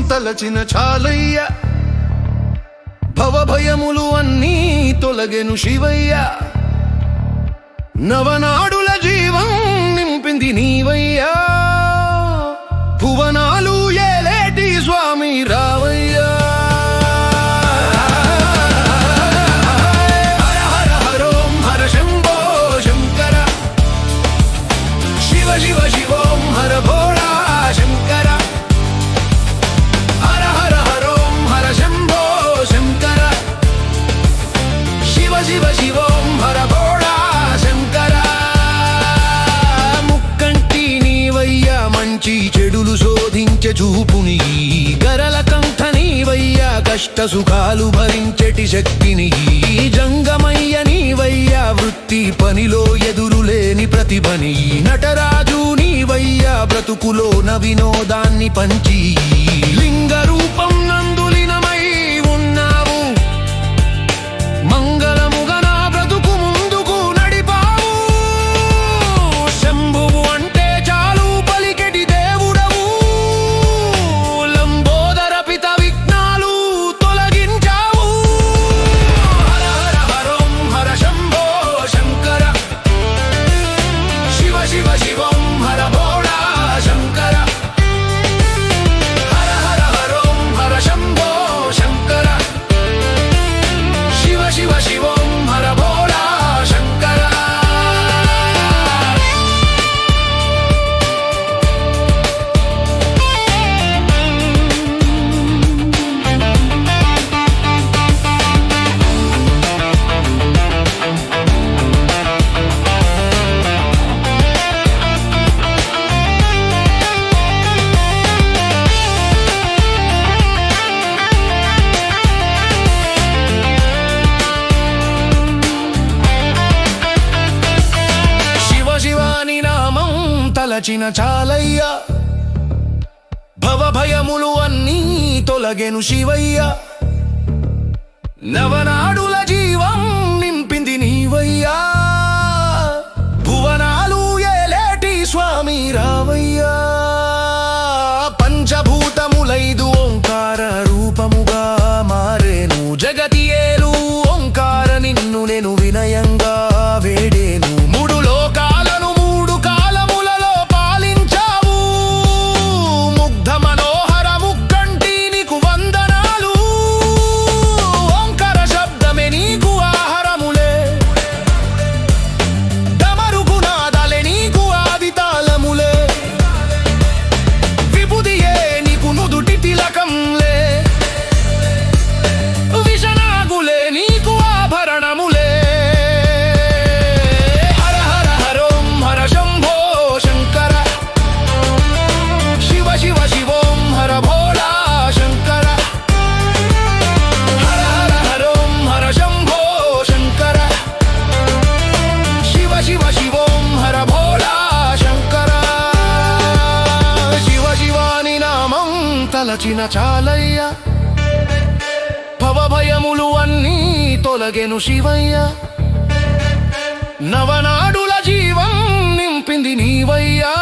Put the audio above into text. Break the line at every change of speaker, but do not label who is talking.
తలచిన చాలయ్య, భవభయములు అన్నీ తొలగెను శివయ్య. నవనాడుల జీవం నింపింది నీవయ్యా, భువనాలు ఏలేటి స్వామి రావయ్యా. హర హర హరోం హర శంభో శంకర, శివ శివ శివోం హర భోళా శంకర. శివ శివోం హర భోళా శంకర. ముక్కంటి నీవయ్యా, మంచి చెడులు శోధించే చూపుని గరల కంఠ నీవయ్యా, కష్ట సుఖాలు భరించెటి శక్తిని జంగమయ్య నీవయ్యా, వృత్తి పనిలో ఎదురులేని ప్రతిభని నటరాజు నీవయ్యా, బ్రతుకులోన వినోదాన్ని పంచి లింగ రూపం నందులినమై ఉన్నావు. మంగళముగా నా బ్రతుకు ముందుకు నడిపావు. శంభువు అంటే చాలు పలికెటి దేవుడవు, లంబోదర పిత విఘ్నాలు తొలగించావు. హర హర హరోం హర శంభో శంకర, శివ శివ శివం హర భోళా శంకర. హర హర హరోం హర శంభో శంకర, శివ శివ శివం హర భోళా శంకర. తలచిన చాలయ్య, భవభయములు అన్నీ తొలగెను శివయ్య. నవనాడుల జీవం నింపింది నీవయ్యా, భువనాలు ఏలేటి స్వామి రావయ్యా. పంచభూతములైదు ఓంకార రూపముగా మారేను జగతి ఏలు ఓంకార, నిన్ను నేను వినయంగా వేడేను. మూడు లోకాలను మూడు కాలములలో పాలించావు, ముగ్ధ మనోహర ముక్కంటి నీకు వందనాలు. ఓంకార శబ్దమే నీకు ఆహారములే, డమరుగు నాదాలే నీకు ఆది తాళములే. విభుదియే నీకు నుదుటి తిలకంలే, విషనాగులే నీకు ఆభరణములే. హర హర హరోం హర శంభో శంకర, శివ శివ శివోం హర భోళా శంకర. హర హర హరోం హర శంభో శంకర, శివ శివ శివోం హర భోళా శంకర. శివ శివాని నామం తలచిన చాలయ్య, భవభయములు అన్నీ తొలగెను శివయ్య. నవనాడుల జీవం నింపింది నీవయ్యా,